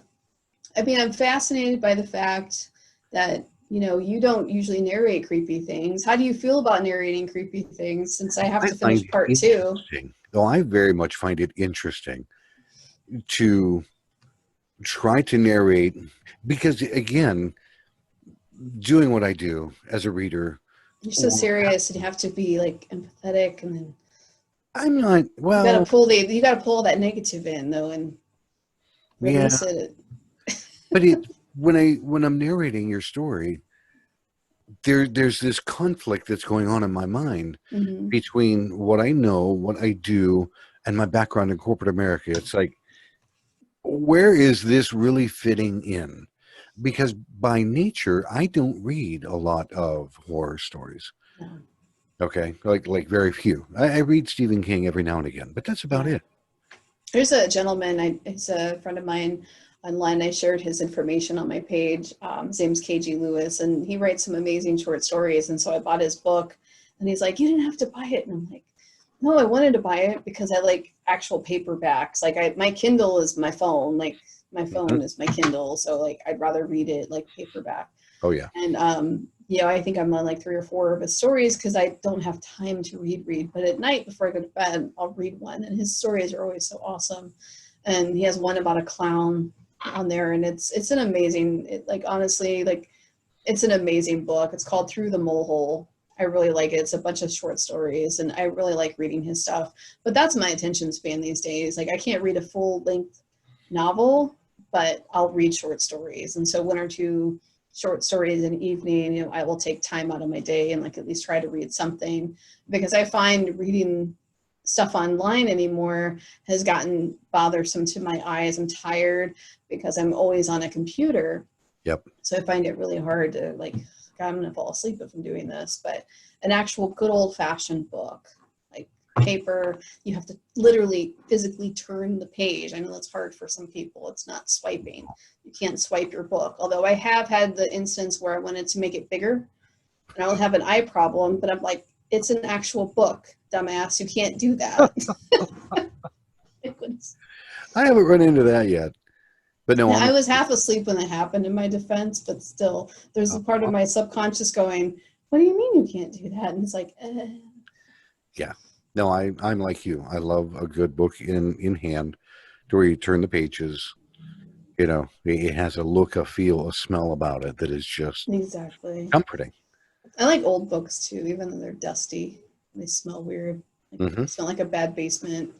I mean, I'm fascinated by the fact that, you know, you don't usually narrate creepy things. How do you feel about narrating creepy things since I have I to find finish it part 2? interesting. Though I very much find it interesting to try to narrate because, again, doing what I do as a reader, You're so serious and you have to be like empathetic and then I'm not, you gotta well, pull that negative in though and yeah, release it. but when I'm narrating your story, there's this conflict that's going on in my mind Mm-hmm. between what I know, what I do, and my background in corporate America. It's like, where is this really fitting in? Because by nature, I don't read a lot of horror stories. Yeah. Okay, like very few. I read Stephen King every now and again, but that's about Yeah. it. There's a gentleman, he's a friend of mine online. I shared his information on my page. His name's KG Lewis, and he writes some amazing short stories. And so I bought his book, and he's like, "You didn't have to buy it." And I'm like, "No, I wanted to buy it because I like actual paperbacks. Like my Kindle is my phone. Like my phone is my Kindle, so like I'd rather read it like paperback." Oh yeah, And you know, I think I'm on like 3 or 4 of his stories because I don't have time to read. But at night before I go to bed, I'll read one, and his stories are always so awesome. And he has one about a clown on there, and it's an amazing, like honestly, like it's an amazing book. It's called Through the Mole Hole. I really like it. It's a bunch of short stories, and I really like reading his stuff. But that's my attention span these days. Like I can't read a full length novel, but I'll read short stories, and so 1 or 2 short stories in the evening, you know, I will take time out of my day and like at least try to read something, because I find reading stuff online anymore has gotten bothersome to my eyes. I'm tired because I'm always on a computer. yep. So I find it really hard to like, God, I'm gonna fall asleep if I'm doing this. But an actual good old fashioned book, like paper, you have to literally physically turn the page. I know that's hard for some people. It's not swiping. You can't swipe your book. Although I have had the instance where I wanted to make it bigger and I will have an eye problem, but I'm like, it's an actual book, dumbass. You can't do that. I haven't run into that yet, but no, I was half asleep when it happened in my defense, but still, there's a part of uh, my subconscious going, what do you mean you can't do that? And it's like, yeah. No, I'm like you. I love a good book in hand, to where you turn the pages. You know, it has a look, a feel, a smell about it that is just exactly. comforting. I like old books too, even though they're dusty. They smell weird. Like, Hmm. smell like a bad basement.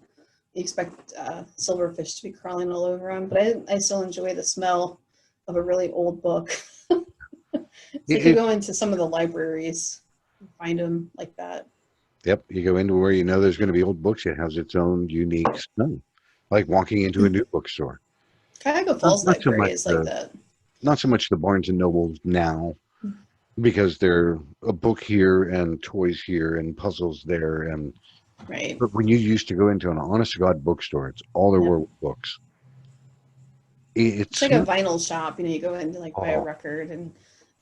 You expect silverfish to be crawling all over them, but I still enjoy the smell of a really old book. It's like you It, go into some of the libraries and find them like that. yep, you go into where you know there's going to be old books. It has its own unique smell, like walking into a new bookstore. Cuyahoga Not, Falls not so Library much is like the that. not so much the Barnes and Nobles now, because they're a book here and toys here and puzzles there. And Right. but when you used to go into an honest to God bookstore, it's all there Yeah. were books. It It's like a smelled. vinyl shop. You know, you go in to like buy a Oh, record, and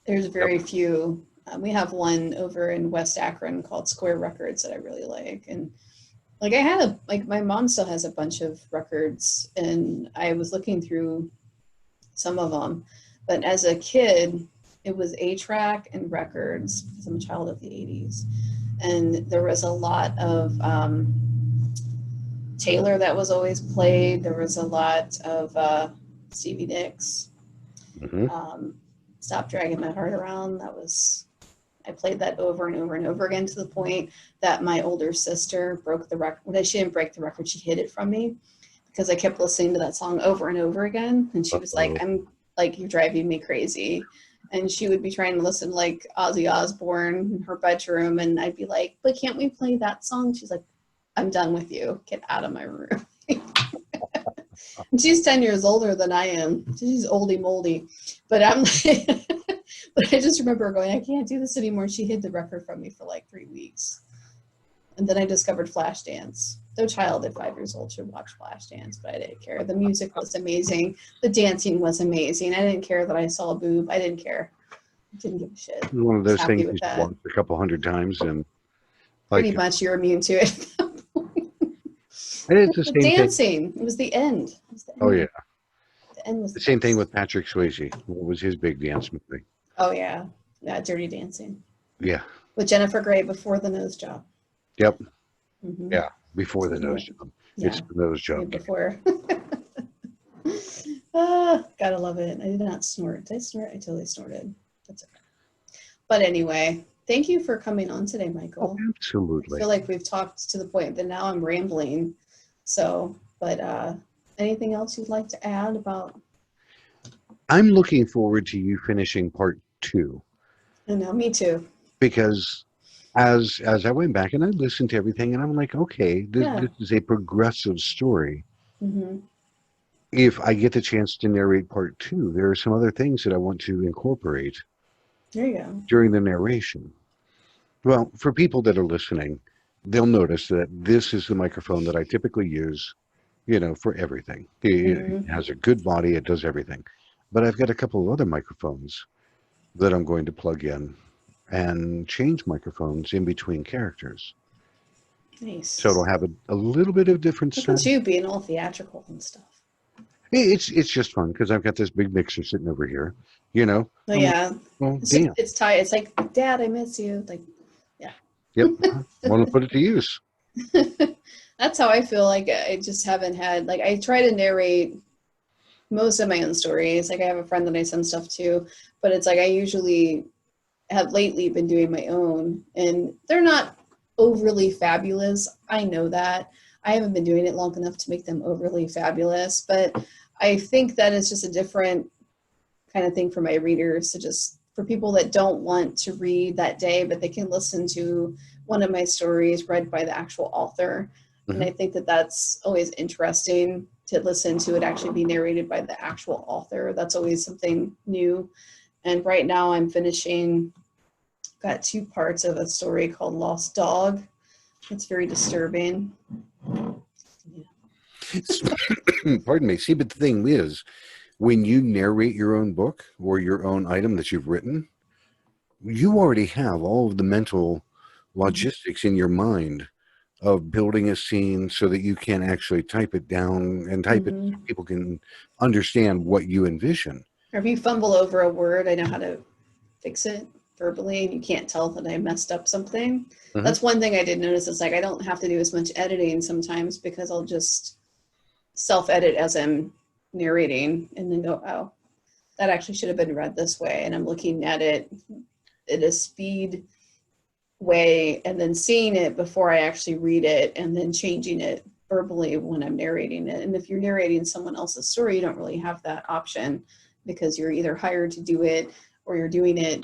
there's yep. very few. We have one over in West Akron called Square Records that I really like, and like I had like my mom still has a bunch of records, and I was looking through some of them, but as a kid, it was A-track and records because I'm a child of the '80s, and there was a lot of Taylor that was always played. There was a lot of Stevie Nicks. Hmm. Stop Dragging My Heart Around. I played that over and over and over again to the point that my older sister broke the record. Well, she didn't break the record. She hid it from me because I kept listening to that song over and over again. And she was like, I'm like, you're driving me crazy. And she would be trying to listen like Ozzy Osbourne in her bedroom. And I'd be like, but can't we play that song? She's like, I'm done with you. Get out of my room. And she's 10 years older than I am. She's oldie moldy. But I'm like, but I just remember going, I can't do this anymore. She hid the record from me for like 3 weeks. And then I discovered Flashdance. No child at 5 years old should watch Flashdance, but I didn't care. The music was amazing. The dancing was amazing. I didn't care that I saw a boob. I didn't care. I didn't give a shit. One of those Happy things with you that. watch a couple hundred times and Pretty much you're immune to it. And it's the The same thing. dancing. It was the end. It was the end. Oh yeah, The end was the same thing best. with Patrick Swayze. What was his big dance movie? Oh yeah. Yeah, Dirty Dancing. Yeah. With Jennifer Grey before the nose job. Yep. Mm-hmm. Yeah. Before the nose job. Yeah. It's the nose Way job. before. Gotta love it. I did not snort. Did I snort? I totally snorted. That's okay. But anyway, thank you for coming on today, Michael. I Absolutely. feel like we've talked to the point that now I'm rambling. So, but anything else you'd like to add about? I'm looking forward to you finishing part 2 I know, me too. because as I went back and I listened to everything and I'm like, okay, this is a progressive story. Mm-hmm. If I get the chance to narrate part 2, there are some other things that I want to incorporate There you go. during the narration. Well, for people that are listening, they'll notice that this is the microphone that I typically use, for everything. It has a good body, it does everything. But I've got a couple of other microphones that I'm going to plug in and change microphones in between characters. Nice. So it'll have a little bit of different Look stuff. at you being all theatrical and stuff. It's just fun because I've got this big mixer sitting over here, Oh, yeah. Well, It's damn. it's tight. It's like, Dad, I miss you. Like, Yep. I want to put it to use. that's how I feel. Like I just haven't had, like, I try to narrate most of my own stories. Like I have a friend that I send stuff to, but it's like I usually have lately been doing my own, and they're not overly fabulous. I know that. I haven't been doing it long enough to make them overly fabulous, but I think that it's just a different kind of thing for my readers, to just, for people that don't want to read that day, but they can listen to one of my stories read by the actual author. Mhm. And I think that that's always interesting to listen to it actually be narrated by the actual author. That's always something new. And right now I'm finishing, got 2 parts of a story called Lost Dog. It's very disturbing. Pardon me. See, but the thing is, when you narrate your own book or your own item that you've written, you already have all of the mental logistics in your mind of building a scene so that you can actually type it down and type it so people can understand what you envision. Or if you fumble over a word, I know how to fix it verbally, and you can't tell that I messed up something. Mhm. That's one thing I did notice. It's like I don't have to do as much editing sometimes because I'll just self-edit as I'm narrating and then go, oh, that actually should have been read this way. And I'm looking at it at a speed way and then seeing it before I actually read it and then changing it verbally when I'm narrating it. And if you're narrating someone else's story, you don't really have that option because you're either hired to do it or you're doing it,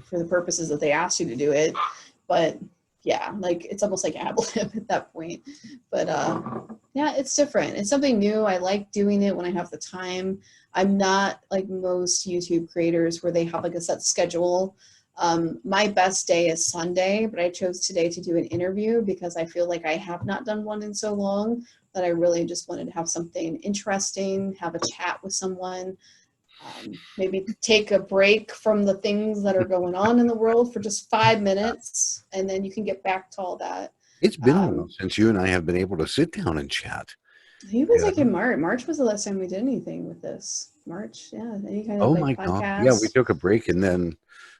for the purposes that they asked you to do it. But yeah, like it's almost like ad lib at that point. But yeah, it's different. It's something new. I like doing it when I have the time. I'm not like most YouTube creators where they have like a set schedule. My best day is Sunday, but I chose today to do an interview because I feel like I have not done one in so long that I really just wanted to have something interesting, have a chat with someone, maybe take a break from the things that are going on in the world for just 5 minutes, and then you can get back to all that. It's been a while since you and I have been able to sit down and chat. He was like in March. March was the last time we did anything with this. March, yeah. Any kind of like podcast. God. Yeah, we took a break and then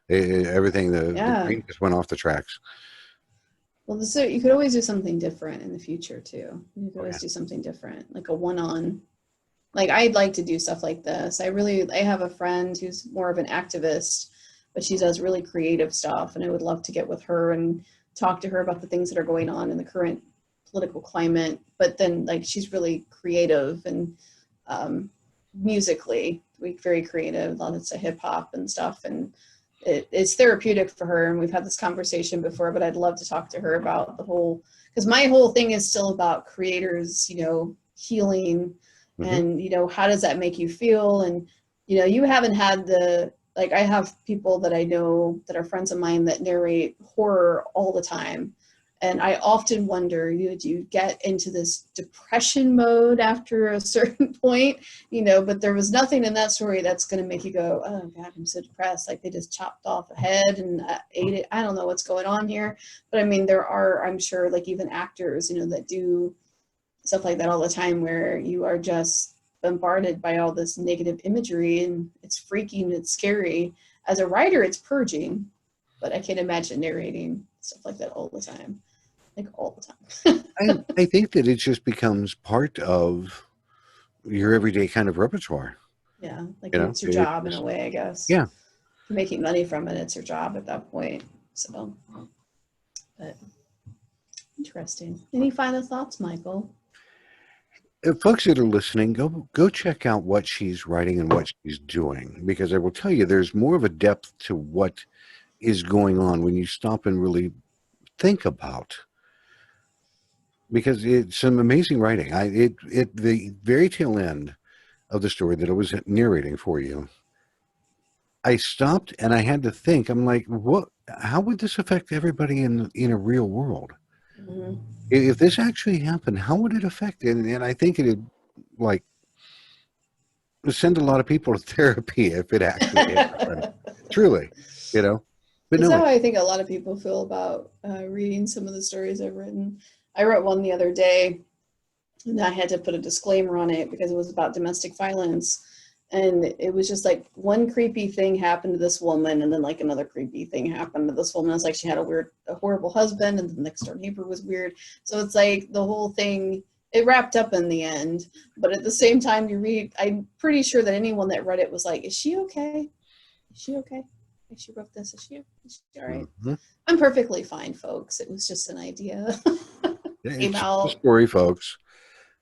everything, the brain just went off the tracks. Well, so you could always do something different in the future too. You could Oh, always yeah. do something different, like a one-on. Like I'd like to do stuff like this. I have a friend who's more of an activist, but she does really creative stuff, and I would love to get with her and talk to her about the things that are going on in the current political climate. But then, like, she's really creative and musically, very creative. A lot of hip hop and stuff, and it's therapeutic for her. And we've had this conversation before, but I'd love to talk to her about the whole, because my whole thing is still about creators, healing. And, how does that make you feel? And, you haven't had like, I have people that I know that are friends of mine that narrate horror all the time. And I often wonder, do you get into this depression mode after a certain point? But there was nothing in that story that's going to make you go, oh God, I'm so depressed. Like they just chopped off a head and ate it. I don't know what's going on here. But I mean, there are, I'm sure, like even actors, that do stuff like that all the time, where you are just bombarded by all this negative imagery, and it's freaking, it's scary. As a writer, it's purging, but I can't imagine narrating stuff like that all the time, like all the time. I think that it just becomes part of your everyday kind of repertoire. Yeah, like it's your job in a way, I guess. Yeah. You're making money from it, it's your job at that point. So, but interesting. Any final thoughts, Michael? If folks that are listening, go check out what she's writing and what she's doing, because I will tell you there's more of a depth to what is going on when you stop and really think about, because it's some amazing writing. The very tail end of the story that I was narrating for you, I stopped and I had to think. I'm like, how would this affect everybody in a real world? Mm-hmm. If this actually happened, how would it affect it? And I think it'd like send a lot of people to therapy if it actually happened. Truly, But It's no, how I think a lot of people feel about reading some of the stories I've written. I wrote one the other day, and I had to put a disclaimer on it because it was about domestic violence. And it was just like one creepy thing happened to this woman, and then like another creepy thing happened to this woman. It's like she had a horrible husband, and the next door neighbor was weird. So it's like the whole thing, it wrapped up in the end. But at the same time, you read, I'm pretty sure that anyone that read it was like, is she okay? Is she okay? She wrote this. Is she all right? Mm-hmm. I'm perfectly fine, folks. It was just an idea. It's just a story, folks.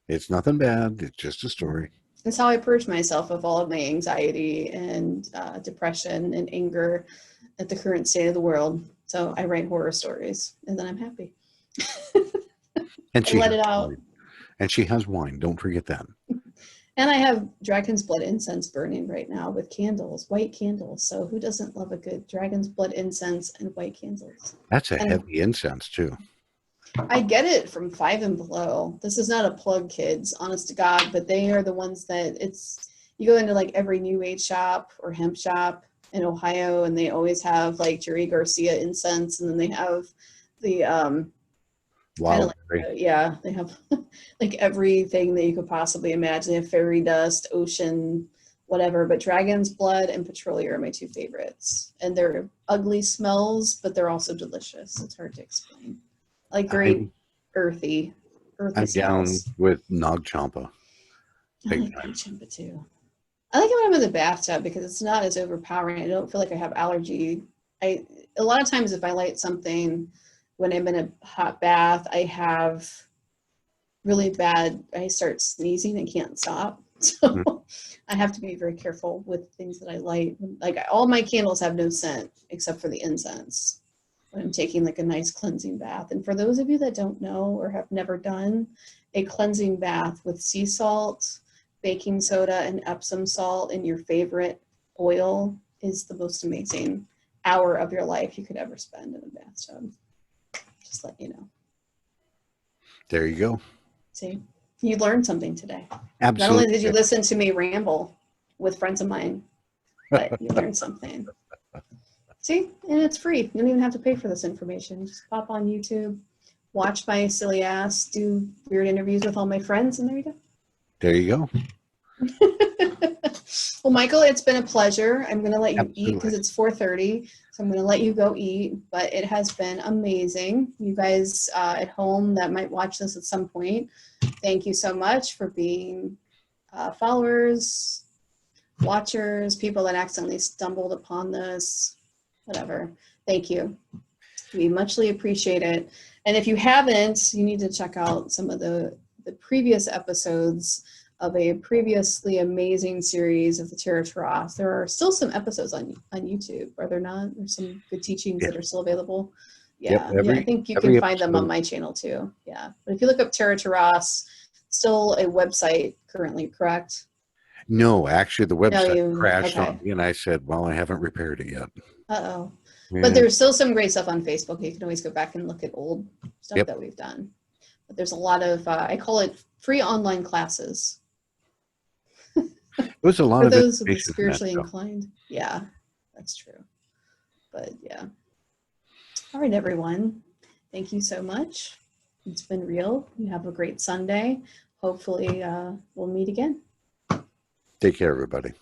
It's nothing bad. It's just a story. That's how I purge myself of all of my anxiety and depression and anger at the current state of the world. So I write horror stories, and then I'm happy. And I let it out. And she has wine. Don't forget that. And I have dragon's blood incense burning right now with candles, white candles. So who doesn't love a good dragon's blood incense and white candles? That's a heavy incense too. I get it from Five and Below. This is not a plug, kids, honest to God, but they are the ones that you go into like every new age shop or hemp shop in Ohio, and they always have like Jerry Garcia incense, and then they have the Wow. Yeah, they have like everything that you could possibly imagine. They have fairy dust, ocean, whatever, but dragon's blood and petroleum are my two favorites. And they're ugly smells, but they're also delicious. It's hard to explain. Like very earthy I'm smells. down with Nag Champa. I like Nag Champa too. I like it when I'm in the bathtub because it's not as overpowering. I don't feel like I have allergy. A lot of times if I light something when I'm in a hot bath, I have really bad, I start sneezing and can't stop. So I have to be very careful with things that I light. Like all my candles have no scent except for the incense when I'm taking like a nice cleansing bath. And for those of you that don't know or have never done a cleansing bath with sea salt, baking soda, and Epsom salt and your favorite oil is the most amazing hour of your life you could ever spend in a bathtub. Just let you know. There you go. See, you learned something today. Absolutely. Not only did you listen to me ramble with friends of mine, but you learned something. See, and it's free. You don't even have to pay for this information. Just pop on YouTube, watch my silly ass do weird interviews with all my friends, and there you go. There you go. Well, Michael, it's been a pleasure. I'm going to let you eat because it's 4:30. So I'm going to let you go eat, but it has been amazing. You guys at home that might watch this at some point, thank you so much for being followers, watchers, people that accidentally stumbled upon this, whatever. Thank you. We muchly appreciate it. And if you haven't, you need to check out some of the previous episodes of a previously amazing series of the Terror to Ross. There are still some episodes on YouTube, are there not? There's some good teachings that are still available. Yeah, Yep, I think you can find them on my channel too. Yeah, but if you look up Terror to Ross, still a website currently, correct? No, actually, the website No, crashed okay. on me, and I said, "Well, I haven't repaired it yet." Uh-oh. Yeah. But there's still some great stuff on Facebook. You can always go back and look at old stuff Yep. that we've done. But there's a lot of, I call it free online classes. It was a lot For of those of the information from that spiritually show. inclined. Yeah, that's true. But yeah. All right, everyone. Thank you so much. It's been real. You have a great Sunday. Hopefully we'll meet again. Take care, everybody.